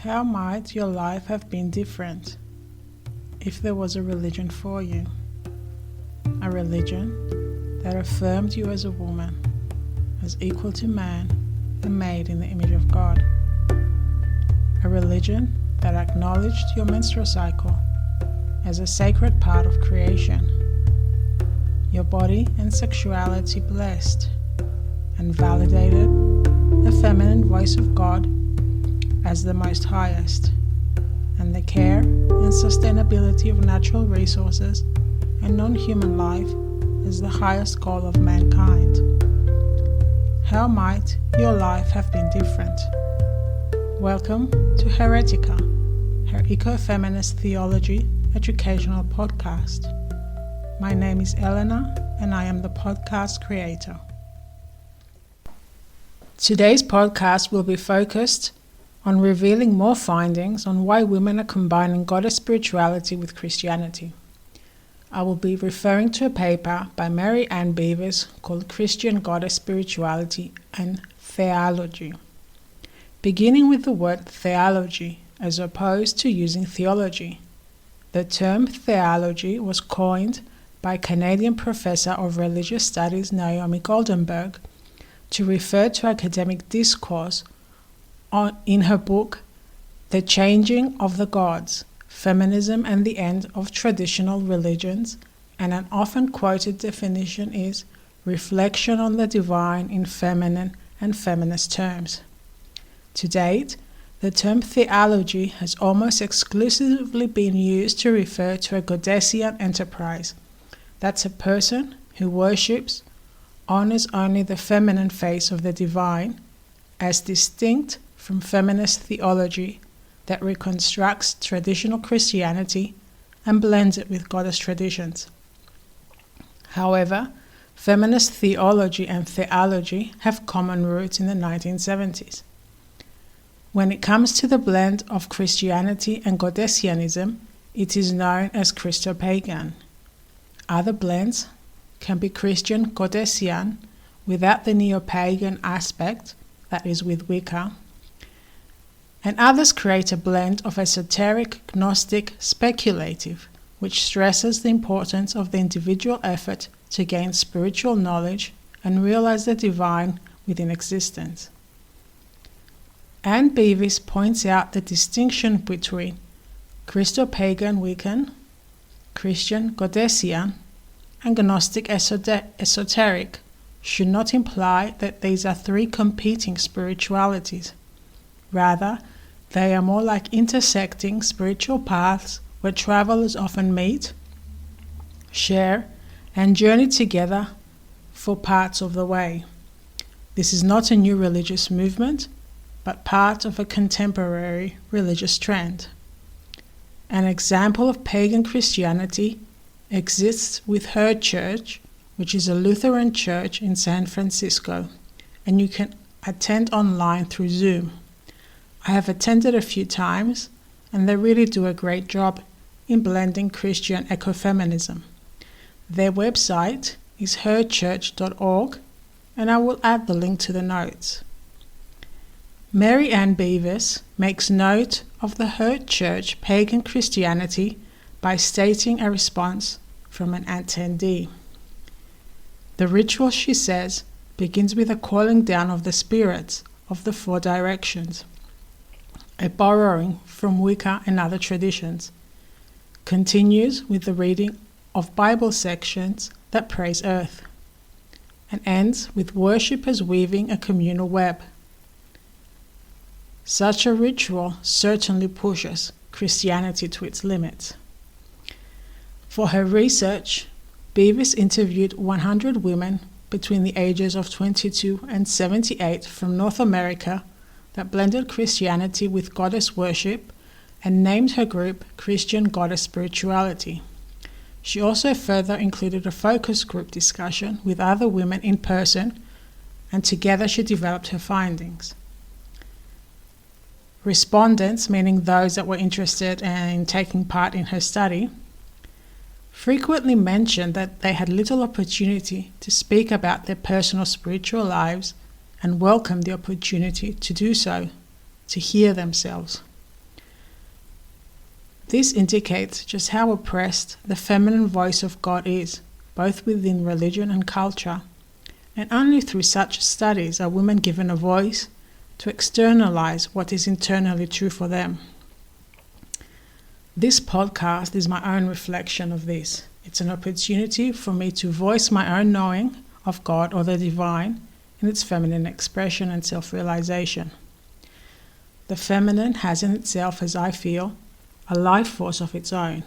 How might your life have been different if there was a religion for you? A religion that affirmed you as a woman, as equal to man and made in the image of God. A religion that acknowledged your menstrual cycle as a sacred part of creation, your body and sexuality blessed, and validated the feminine voice of God as the most highest, and the care and sustainability of natural resources and non-human life as the highest goal of mankind. How might your life have been different? Welcome to Heretica, her eco-feminist theology educational podcast. My name is Elena and I am the podcast creator. Today's podcast will be focused on revealing more findings on why women are combining goddess spirituality with Christianity. I will be referring to a paper by Mary Ann Beavers called Christian Goddess Spirituality and Theology. Beginning with the word theology as opposed to using theology. The term theology was coined by Canadian professor of religious studies Naomi Goldenberg to refer to academic discourse in her book, The Changing of the Gods, Feminism and the End of Traditional Religions, and an often quoted definition is reflection on the divine in feminine and feminist terms. To date, the term theology has almost exclusively been used to refer to a Goddessian enterprise. That's a person who worships, honors only the feminine face of the divine, as distinct from feminist theology that reconstructs traditional Christianity and blends it with goddess traditions. However, feminist theology and theology have common roots in the 1970s. When it comes to the blend of Christianity and Goddessianism, it is known as Christo-pagan. Other blends can be Christian Goddessian without the neo-pagan aspect, that is with Wicca, and others create a blend of esoteric, gnostic, speculative, which stresses the importance of the individual effort to gain spiritual knowledge and realize the divine within existence. Ann Beavis points out the distinction between Christo-pagan Wiccan, Christian Goddessian, and Gnostic esoteric should not imply that these are three competing spiritualities. Rather, they are more like intersecting spiritual paths where travelers often meet, share, and journey together for parts of the way. This is not a new religious movement, but part of a contemporary religious trend. An example of pagan Christianity exists with Her Church, which is a Lutheran church in San Francisco, and you can attend online through Zoom. I have attended a few times, and they really do a great job in blending Christian ecofeminism. Their website is herchurch.org, and I will add the link to the notes. Mary Ann Beavers makes note of the Her Church pagan Christianity by stating a response from an attendee. The ritual, she says, begins with a calling down of the spirits of the four directions, a borrowing from Wicca and other traditions, continues with the reading of Bible sections that praise Earth, and ends with worshippers weaving a communal web. Such a ritual certainly pushes Christianity to its limits. For her research, Beavis interviewed 100 women between the ages of 22 and 78 from North America that blended Christianity with goddess worship and named her group Christian Goddess Spirituality. She also further included a focus group discussion with other women in person, and together she developed her findings. Respondents, meaning those that were interested in taking part in her study, frequently mentioned that they had little opportunity to speak about their personal spiritual lives and welcomed the opportunity to do so, to hear themselves. This indicates just how oppressed the feminine voice of God is, both within religion and culture, and only through such studies are women given a voice to externalize what is internally true for them. This podcast is my own reflection of this. It's an opportunity for me to voice my own knowing of God or the divine in its feminine expression and self-realization. The feminine has in itself, as I feel, a life force of its own,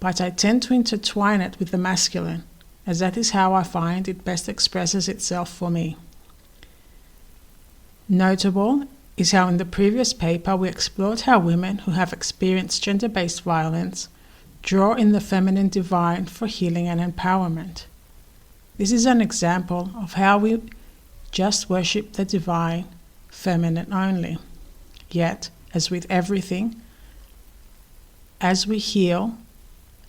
but I tend to intertwine it with the masculine, as that is how I find it best expresses itself for me. Notable is how in the previous paper we explored how women who have experienced gender-based violence draw in the feminine divine for healing and empowerment. This is an example of how we just worship the divine, feminine only. Yet, as with everything, as we heal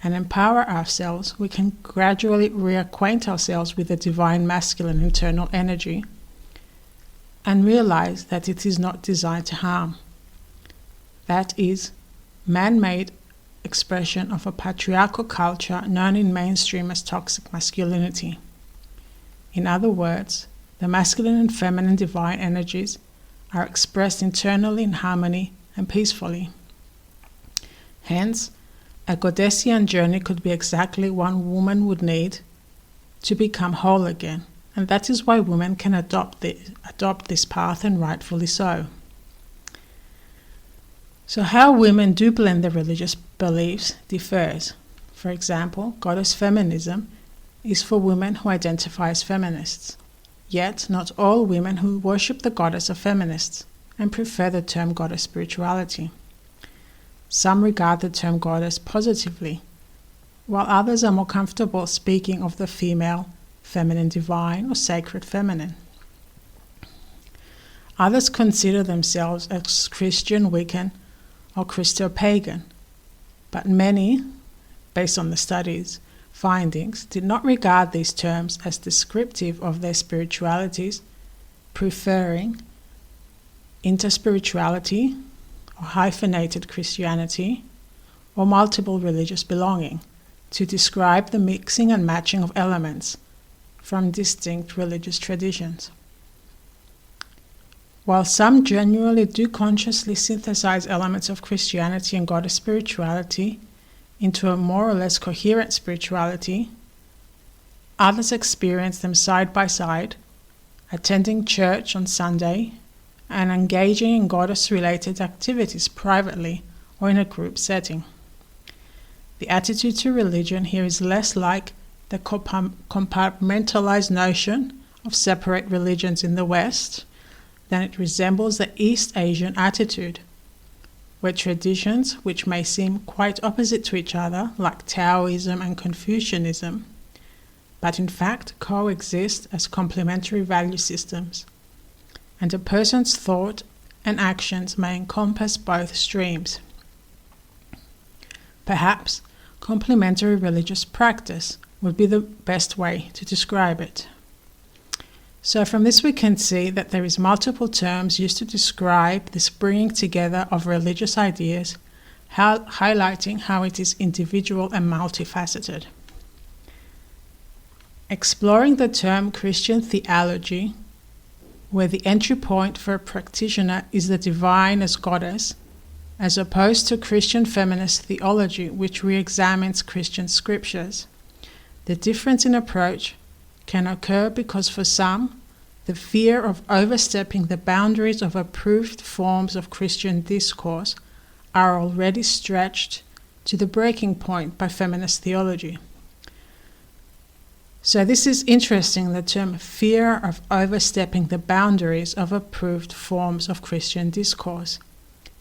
and empower ourselves, we can gradually reacquaint ourselves with the divine masculine internal energy and realize that it is not designed to harm. That is man-made expression of a patriarchal culture known in mainstream as toxic masculinity. In other words, the masculine and feminine divine energies are expressed internally in harmony and peacefully. Hence, a Goddessian journey could be exactly what woman would need to become whole again, and that is why women can adopt this path, and rightfully so. So how women do blend their religious beliefs differs. For example, goddess feminism is for women who identify as feminists. Yet, not all women who worship the goddess are feminists and prefer the term goddess spirituality. Some regard the term goddess positively, while others are more comfortable speaking of the female, feminine divine, or sacred feminine. Others consider themselves as Christian, Wiccan, or Christo-pagan, but many, based on the studies, findings, did not regard these terms as descriptive of their spiritualities, preferring interspirituality or hyphenated Christianity or multiple religious belonging to describe the mixing and matching of elements from distinct religious traditions. While some genuinely do consciously synthesize elements of Christianity and goddess spirituality into a more or less coherent spirituality, others experience them side by side, attending church on Sunday and engaging in goddess-related activities privately or in a group setting. The attitude to religion here is less like the compartmentalized notion of separate religions in the West than it resembles the East Asian attitude, where traditions which may seem quite opposite to each other, like Taoism and Confucianism, but in fact coexist as complementary value systems, and a person's thought and actions may encompass both streams. Perhaps complementary religious practice would be the best way to describe it. So from this we can see that there is multiple terms used to describe this bringing together of religious ideas, highlighting how it is individual and multifaceted. Exploring the term Christian theology, where the entry point for a practitioner is the divine as goddess, as opposed to Christian feminist theology, which re-examines Christian scriptures. The difference in approach can occur because for some, the fear of overstepping the boundaries of approved forms of Christian discourse are already stretched to the breaking point by feminist theology. So this is interesting, the term fear of overstepping the boundaries of approved forms of Christian discourse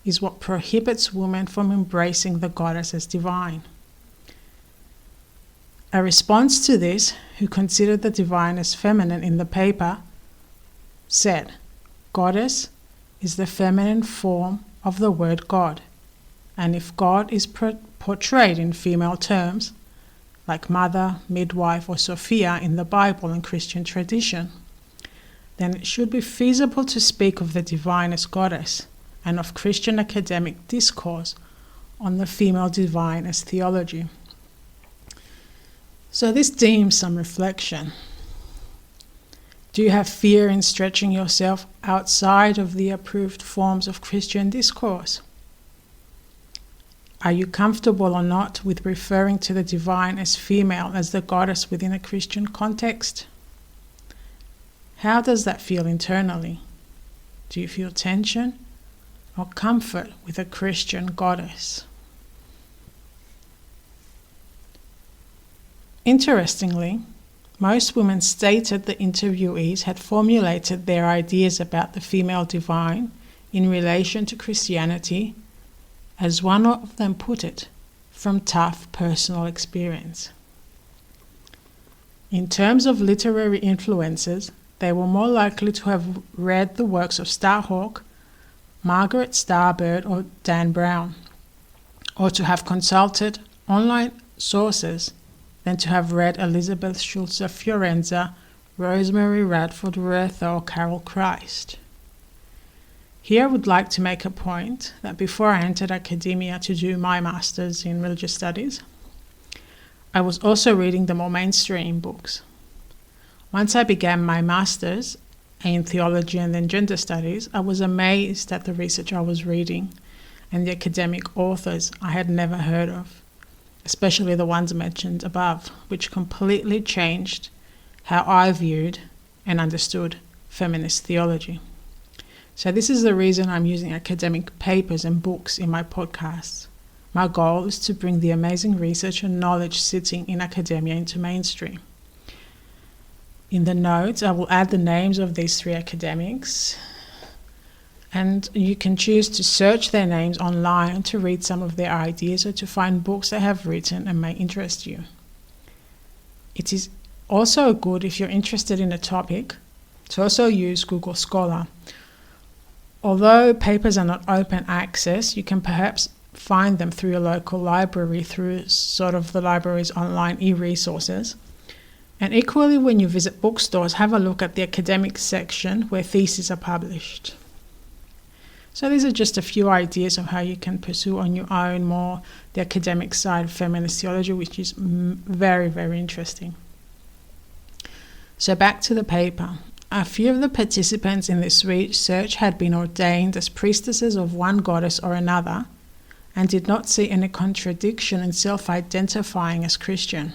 is what prohibits women from embracing the goddess as divine. A response to this, who considered the divine as feminine in the paper, said, "Goddess is the feminine form of the word God, and if God is portrayed in female terms, like mother, midwife, or Sophia in the Bible and Christian tradition, then it should be feasible to speak of the divine as goddess and of Christian academic discourse on the female divine as theology. So this deems some reflection. Do you have fear in stretching yourself outside of the approved forms of Christian discourse? Are you comfortable or not with referring to the divine as female, as the goddess within a Christian context? How does that feel internally? Do you feel tension or comfort with a Christian goddess? Interestingly, most women stated the interviewees had formulated their ideas about the female divine in relation to Christianity, as one of them put it, from tough personal experience. In terms of literary influences, they were more likely to have read the works of Starhawk, Margaret Starbird, or Dan Brown, or to have consulted online sources than to have read Elizabeth Schultz of Fiorenza, Rosemary Radford Werther, or Carol Christ. Here I would like to make a point that before I entered academia to do my master's in religious studies, I was also reading the more mainstream books. Once I began my master's in theology and then gender studies, I was amazed at the research I was reading and the academic authors I had never heard of, especially the ones mentioned above, which completely changed how I viewed and understood feminist theology. So this is the reason I'm using academic papers and books in my podcasts. My goal is to bring the amazing research and knowledge sitting in academia into mainstream. In the notes, I will add the names of these 3 academics, and you can choose to search their names online to read some of their ideas or to find books they have written and may interest you. It is also good, if you're interested in a topic, to also use Google Scholar. Although papers are not open access, you can perhaps find them through your local library, through sort of the library's online e-resources. And equally, when you visit bookstores, have a look at the academic section where theses are published. So these are just a few ideas of how you can pursue on your own more the academic side of feminist theology, which is very, very interesting. So back to the paper. A few of the participants in this research had been ordained as priestesses of one goddess or another and did not see any contradiction in self-identifying as Christian.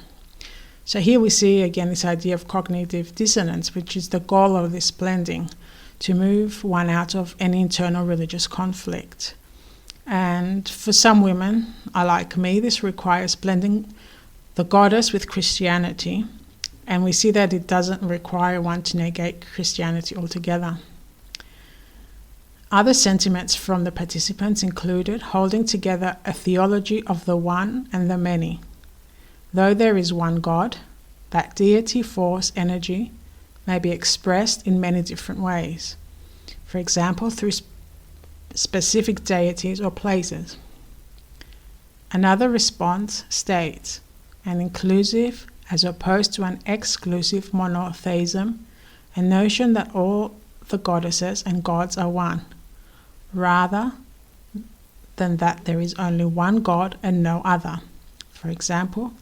So here we see again this idea of cognitive dissonance, which is the goal of this blending, to move one out of any internal religious conflict. And for some women, like me, this requires blending the goddess with Christianity, and we see that it doesn't require one to negate Christianity altogether. Other sentiments from the participants included holding together a theology of the one and the many. Though there is one God, that deity, force, energy may be expressed in many different ways. For example, through specific deities or places. Another response states an inclusive as opposed to an exclusive monotheism, a notion that all the goddesses and gods are one, rather than that there is only one God and no other. For example,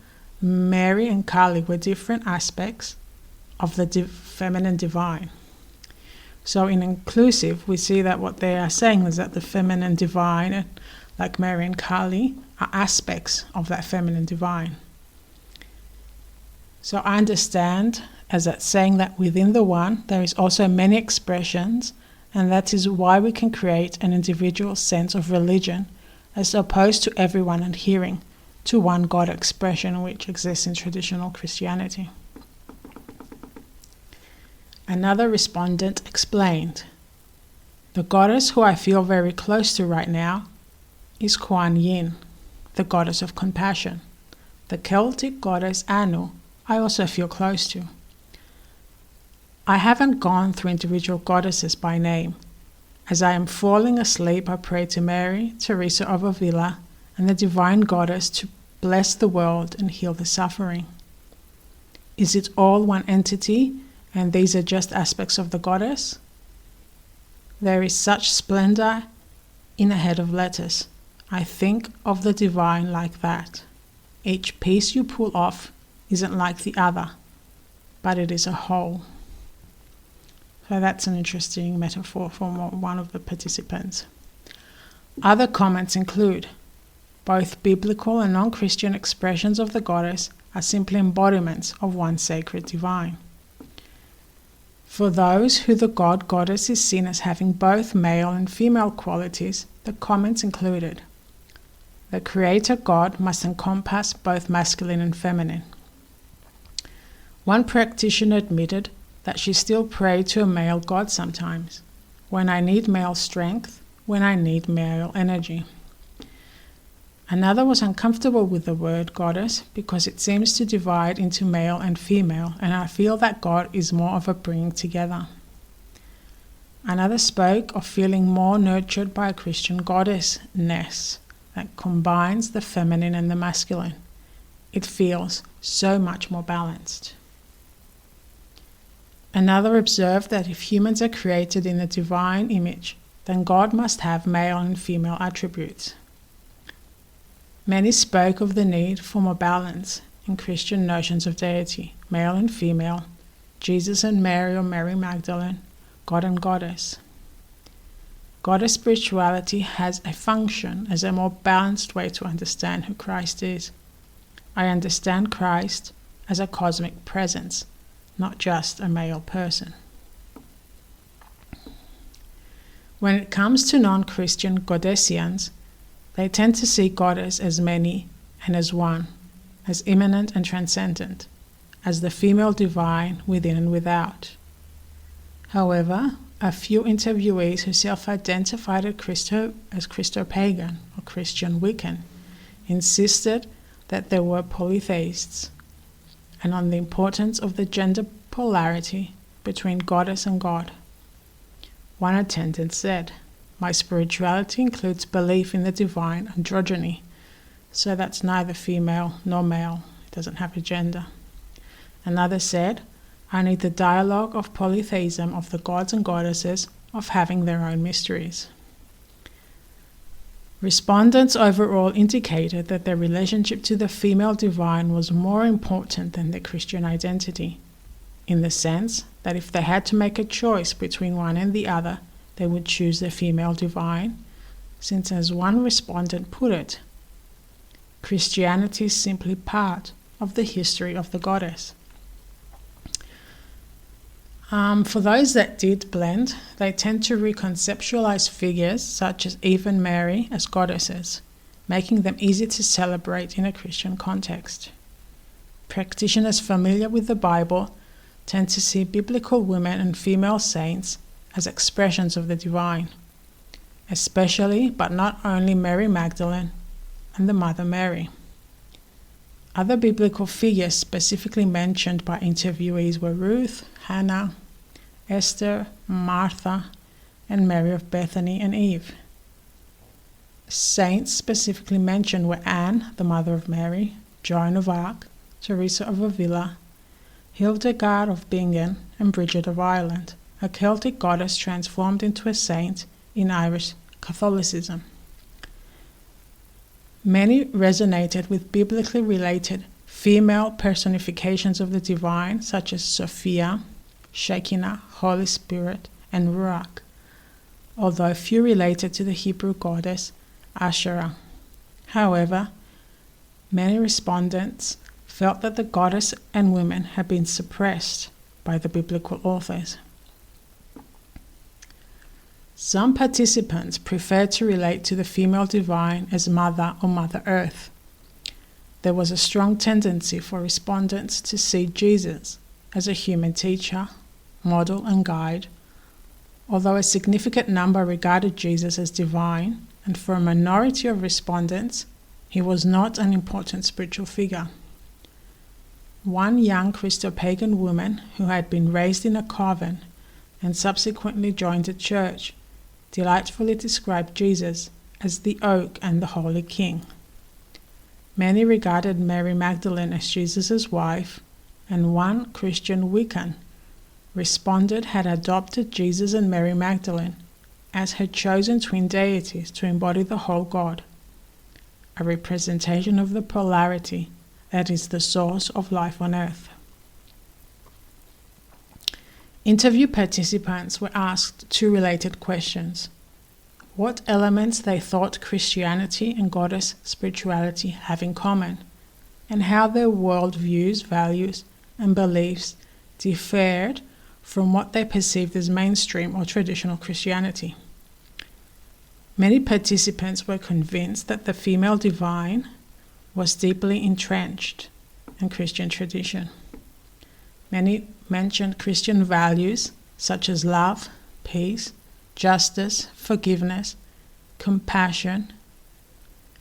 Mary and Kali were different aspects of the feminine divine. So in inclusive, we see that what they are saying is that the feminine divine, like Mary and Kali, are aspects of that feminine divine. So I understand as that saying that within the one there is also many expressions, and that is why we can create an individual sense of religion as opposed to everyone adhering to one God expression which exists in traditional Christianity. Another respondent explained, the goddess who I feel very close to right now is Kuan Yin, the goddess of compassion. The Celtic goddess Anu I also feel close to. I haven't gone through individual goddesses by name. As I am falling asleep, I pray to Mary, Teresa of Avila, and the divine goddess to bless the world and heal the suffering. Is it all one entity, and these are just aspects of the goddess? There is such splendor in a head of lettuce. I think of the divine like that. Each piece you pull off isn't like the other, but it is a whole. So that's an interesting metaphor from one of the participants. Other comments include, both biblical and non-Christian expressions of the goddess are simply embodiments of one sacred divine. For those who the god-goddess is seen as having both male and female qualities, the comments included, the creator god must encompass both masculine and feminine. One practitioner admitted that she still prayed to a male god sometimes, when I need male strength, when I need male energy. Another was uncomfortable with the word goddess because it seems to divide into male and female, and I feel that God is more of a bringing together. Another spoke of feeling more nurtured by a Christian goddessness that combines the feminine and the masculine. It feels so much more balanced. Another observed that if humans are created in a divine image, then God must have male and female attributes. Many spoke of the need for more balance in Christian notions of deity, male and female, Jesus and Mary or Mary Magdalene, God and Goddess. Goddess spirituality has a function as a more balanced way to understand who Christ is. I understand Christ as a cosmic presence, not just a male person. When it comes to non-Christian Goddessians, they tend to see goddess as many and as one, as immanent and transcendent, as the female divine within and without. However, a few interviewees who self-identified as Christo-pagan or Christian Wiccan insisted that they were polytheists, and on the importance of the gender polarity between goddess and god. One attendant said, my spirituality includes belief in the divine androgyny, so that's neither female nor male, it doesn't have a gender. Another said, I need the dialogue of polytheism of the gods and goddesses of having their own mysteries. Respondents overall indicated that their relationship to the female divine was more important than their Christian identity, in the sense that if they had to make a choice between one and the other, they would choose the female divine, since as one respondent put it, Christianity is simply part of the history of the goddess. For those that did blend, they tend to reconceptualize figures such as Eve and Mary as goddesses, making them easy to celebrate in a Christian context. Practitioners familiar with the Bible tend to see biblical women and female saints as expressions of the divine, especially but not only Mary Magdalene and the Mother Mary. Other biblical figures specifically mentioned by interviewees were Ruth, Hannah, Esther, Martha, and Mary of Bethany and Eve. Saints specifically mentioned were Anne, the mother of Mary, Joan of Arc, Teresa of Avila, Hildegard of Bingen, and Bridget of Ireland, a Celtic goddess transformed into a saint in Irish Catholicism. Many resonated with biblically related female personifications of the divine, such as Sophia, Shekinah, Holy Spirit, and Ruach, although few related to the Hebrew goddess Asherah. However, many respondents felt that the goddess and women had been suppressed by the biblical authors. Some participants preferred to relate to the female divine as Mother or Mother Earth. There was a strong tendency for respondents to see Jesus as a human teacher, model, and guide, although a significant number regarded Jesus as divine, and for a minority of respondents, he was not an important spiritual figure. One young Christo-pagan woman who had been raised in a coven and subsequently joined a church delightfully described Jesus as the oak and the holy king. Many regarded Mary Magdalene as Jesus' wife, and one Christian Wiccan responded had adopted Jesus and Mary Magdalene as her chosen twin deities to embody the whole God, a representation of the polarity that is the source of life on Earth. Interview participants were asked two related questions: what elements they thought Christianity and goddess spirituality have in common, and how their worldviews, values, and beliefs differed from what they perceived as mainstream or traditional Christianity. Many participants were convinced that the female divine was deeply entrenched in Christian tradition. Many mentioned Christian values such as love, peace, justice, forgiveness, compassion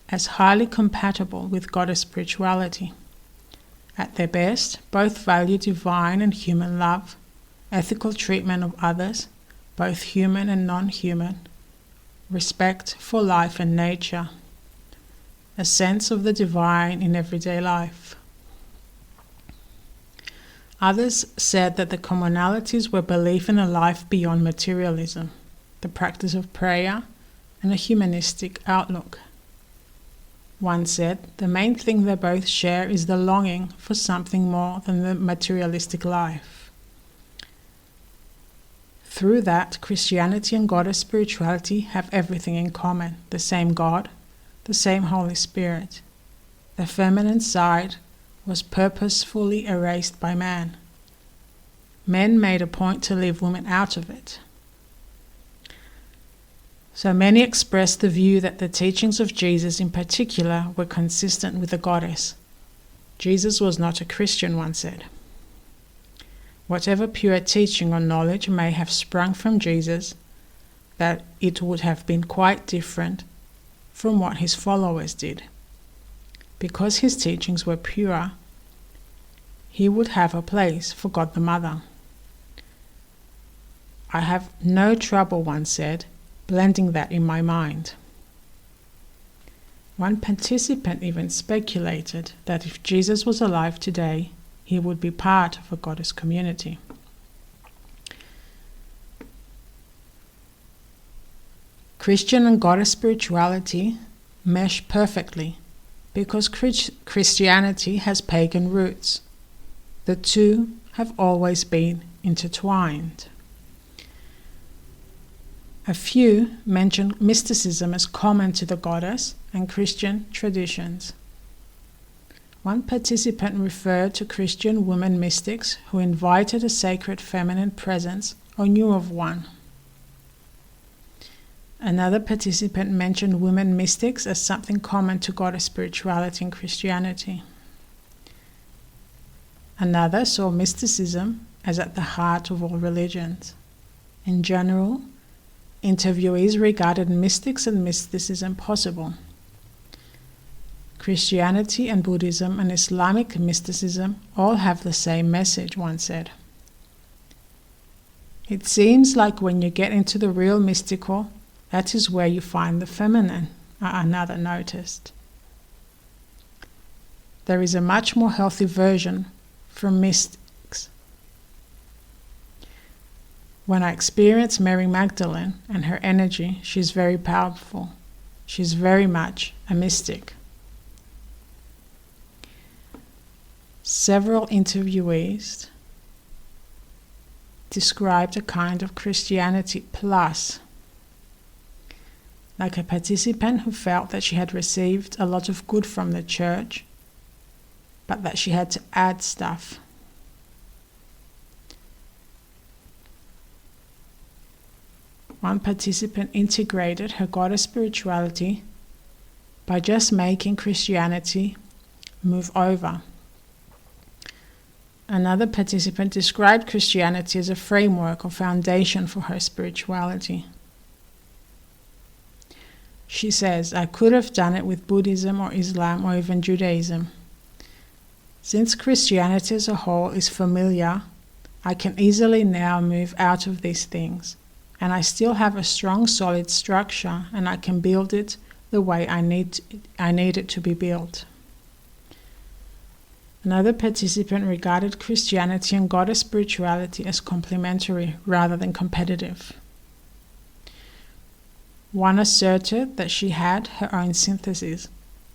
as highly compatible with goddess spirituality. At their best, both value divine and human love, ethical treatment of others, both human and non-human, respect for life and nature, a sense of the divine in everyday life. Others said that the commonalities were belief in a life beyond materialism, the practice of prayer, and a humanistic outlook. One said, the main thing they both share is the longing for something more than the materialistic life. Through that, Christianity and goddess spirituality have everything in common: the same God, the same Holy Spirit. The feminine side was purposefully erased by man. Men made a point to leave women out of it. So many expressed the view that the teachings of Jesus in particular were consistent with the goddess. Jesus was not a Christian, one said. Whatever pure teaching or knowledge may have sprung from Jesus, that it would have been quite different from what his followers did. Because his teachings were pure, he would have a place for God the Mother. I have no trouble, one said, blending that in my mind. One participant even speculated that if Jesus was alive today, he would be part of a goddess community. Christian and goddess spirituality mesh perfectly because Christianity has pagan roots. The two have always been intertwined. A few mentioned mysticism as common to the goddess and Christian traditions. One participant referred to Christian women mystics who invited a sacred feminine presence or knew of one. Another participant mentioned women mystics as something common to goddess spirituality and Christianity. Another saw mysticism as at the heart of all religions. In general, interviewees regarded mystics and mysticism possible. Christianity and Buddhism and Islamic mysticism all have the same message, one said. It seems like when you get into the real mystical, that is where you find the feminine, another noticed. There is a much more healthy version from mystics. When I experience Mary Magdalene and her energy, she's very powerful. She's very much a mystic. Several interviewees described a kind of Christianity plus, like a participant who felt that she had received a lot of good from the church, but that she had to add stuff. One participant integrated her goddess spirituality by just making Christianity move over. Another participant described Christianity as a framework or foundation for her spirituality. She says, I could have done it with Buddhism or Islam or even Judaism. Since Christianity as a whole is familiar, I can easily now move out of these things, and I still have a strong, solid structure, and I can build it the way I need it to be built. Another participant regarded Christianity and goddess spirituality as complementary rather than competitive. One asserted that she had her own synthesis,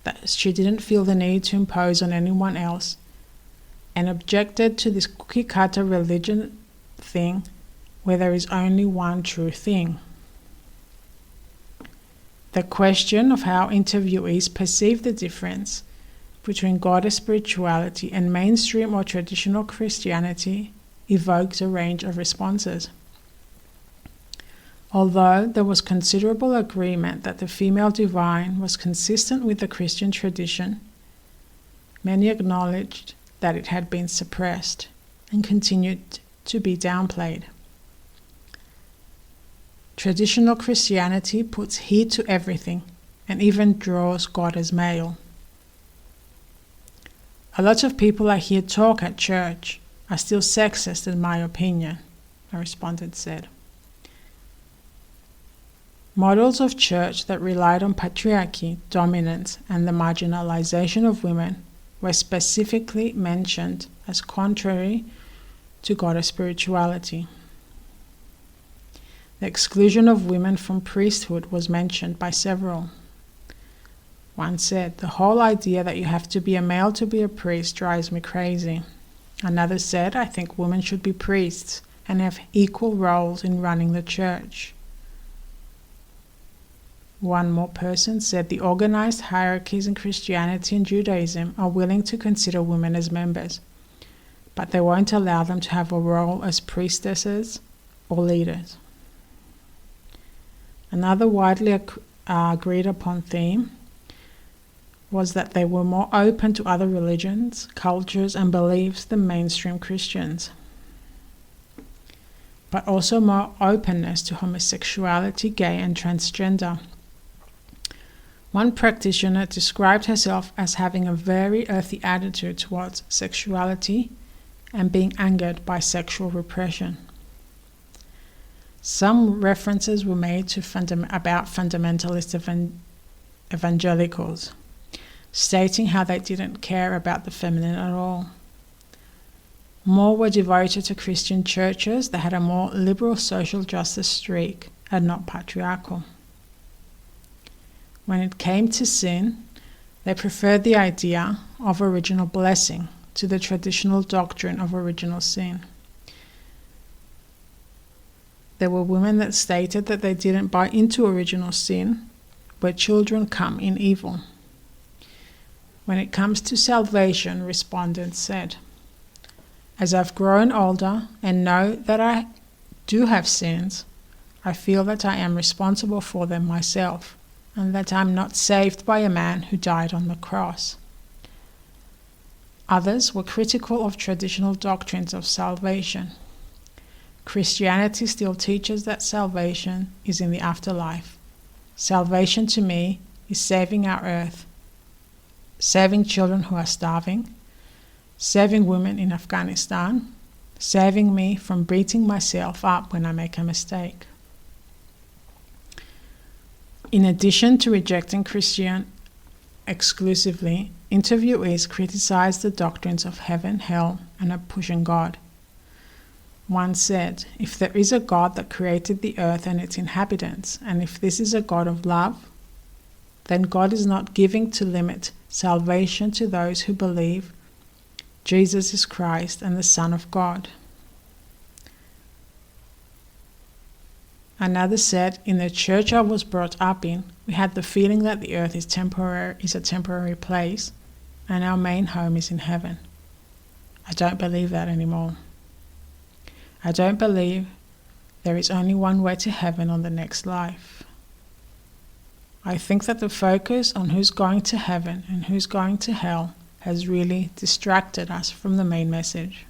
that she didn't feel the need to impose on anyone else, and objected to this cookie-cutter religion thing where there is only one true thing. The question of how interviewees perceive the difference between goddess spirituality and mainstream or traditional Christianity evoked a range of responses. Although there was considerable agreement that the female divine was consistent with the Christian tradition, many acknowledged that it had been suppressed and continued to be downplayed. Traditional Christianity puts heed to everything and even draws God as male. A lot of people I hear talk at church are still sexist in my opinion, a respondent said. Models of church that relied on patriarchy, dominance, and the marginalization of women were specifically mentioned as contrary to goddess spirituality. The exclusion of women from priesthood was mentioned by several. One said, "The whole idea that you have to be a male to be a priest drives me crazy." Another said, "I think women should be priests and have equal roles in running the church." One more person said, "The organized hierarchies in Christianity and Judaism are willing to consider women as members, but they won't allow them to have a role as priestesses or leaders." Another widely agreed upon theme was that they were more open to other religions, cultures, and beliefs than mainstream Christians, but also more openness to homosexuality, gay, and transgender. One practitioner described herself as having a very earthy attitude towards sexuality and being angered by sexual repression. Some references were made to about fundamentalist evangelicals, stating how they didn't care about the feminine at all. More were devoted to Christian churches that had a more liberal social justice streak and not patriarchal. When it came to sin, they preferred the idea of original blessing to the traditional doctrine of original sin. There were women that stated that they didn't buy into original sin, where children come in evil. When it comes to salvation, respondents said, "As I've grown older and know that I do have sins, I feel that I am responsible for them myself, and that I'm not saved by a man who died on the cross." Others were critical of traditional doctrines of salvation. Christianity still teaches that salvation is in the afterlife. Salvation to me is saving our earth, saving children who are starving, saving women in Afghanistan, saving me from beating myself up when I make a mistake. In addition to rejecting Christian exclusively, interviewees criticized the doctrines of heaven, hell, and a pushing God. One said, "If there is a God that created the earth and its inhabitants, and if this is a God of love, then God is not giving to limit salvation to those who believe Jesus is Christ and the Son of God." Another said, "In the church I was brought up in, we had the feeling that the earth is a temporary place, and our main home is in heaven. I don't believe that anymore. I don't believe there is only one way to heaven on the next life. I think that the focus on who's going to heaven and who's going to hell has really distracted us from the main message."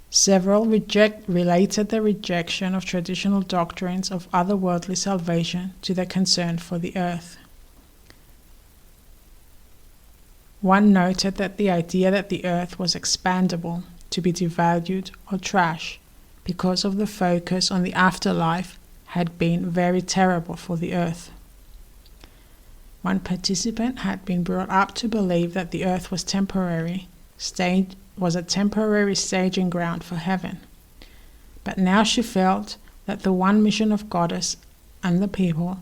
Several related the rejection of traditional doctrines of otherworldly salvation to their concern for the earth. One noted that the idea that the earth was expandable, to be devalued or trash, because of the focus on the afterlife, had been very terrible for the earth. One participant had been brought up to believe that the earth was a temporary staging ground for heaven. But now she felt that the one mission of Goddess and the people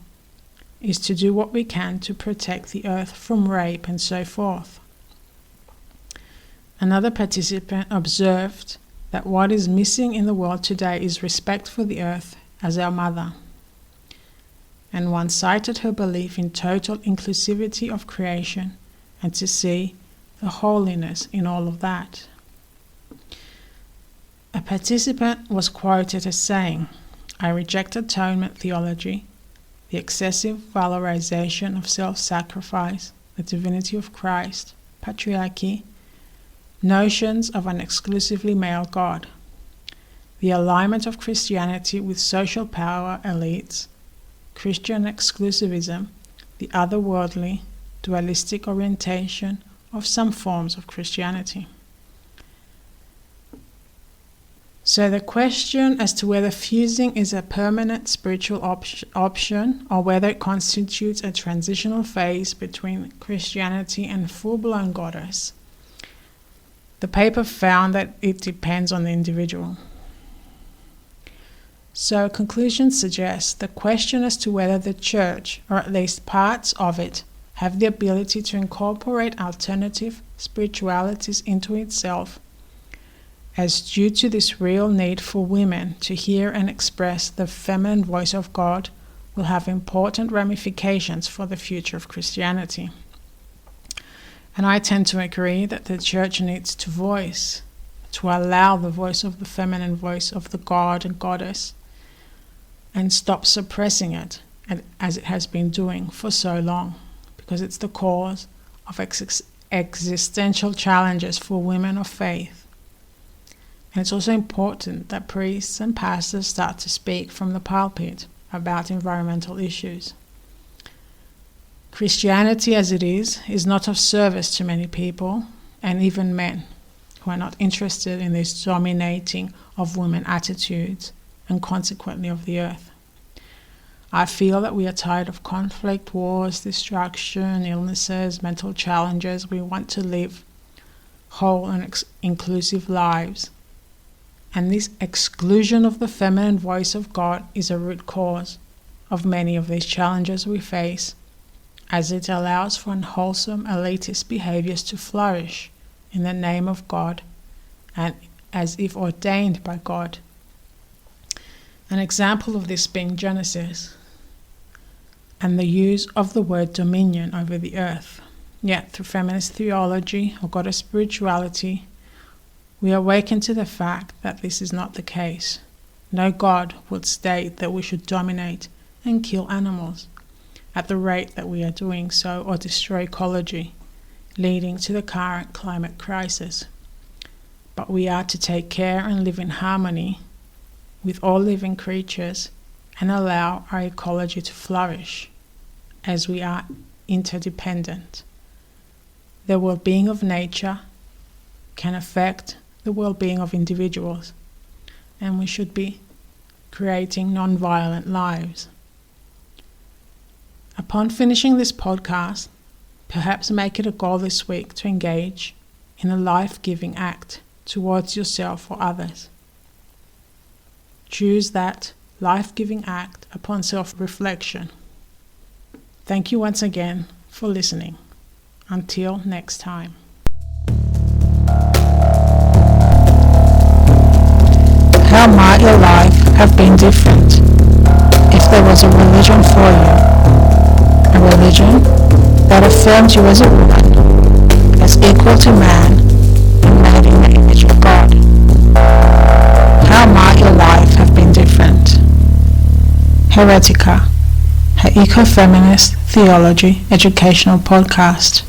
is to do what we can to protect the earth from rape and so forth. Another participant observed that what is missing in the world today is respect for the earth as our mother. And one cited her belief in total inclusivity of creation and to see the holiness in all of that. A participant was quoted as saying, "I reject atonement theology, the excessive valorization of self-sacrifice, the divinity of Christ, patriarchy, notions of an exclusively male God, the alignment of Christianity with social power elites, Christian exclusivism, the otherworldly, dualistic orientation of some forms of Christianity." So the question as to whether fusing is a permanent spiritual option or whether it constitutes a transitional phase between Christianity and full-blown goddess, the paper found that it depends on the individual. So conclusions suggest the question as to whether the church, or at least parts of it, have the ability to incorporate alternative spiritualities into itself, as due to this real need for women to hear and express the feminine voice of God, will have important ramifications for the future of Christianity. And I tend to agree that the church needs to allow the voice of the feminine voice of the God and Goddess, and stop suppressing it as it has been doing for so long, because it's the cause of existential challenges for women of faith. And it's also important that priests and pastors start to speak from the pulpit about environmental issues. Christianity as it is not of service to many people, and even men who are not interested in this dominating of women attitudes and consequently of the earth. I feel that we are tired of conflict, wars, destruction, illnesses, mental challenges. We want to live whole and inclusive lives. And this exclusion of the feminine voice of God is a root cause of many of these challenges we face, as it allows for unwholesome elitist behaviors to flourish in the name of God and as if ordained by God. An example of this being Genesis and the use of the word dominion over the earth. Yet through feminist theology or goddess spirituality, we awaken to the fact that this is not the case. No God would state that we should dominate and kill animals at the rate that we are doing so, or destroy ecology, leading to the current climate crisis. But we are to take care and live in harmony with all living creatures and allow our ecology to flourish, as we are interdependent. The well-being of nature can affect the well-being of individuals, and we should be creating non-violent lives. Upon finishing this podcast, perhaps make it a goal this week to engage in a life-giving act towards yourself or others. Choose that life-giving act upon self-reflection. Thank you once again for listening. Until next time. How might your life have been different if there was a religion for you? A religion that affirmed you as a woman, as equal to man, and made in the image of God. How might your life have been different? Heretica, her eco-feminist theology educational podcast.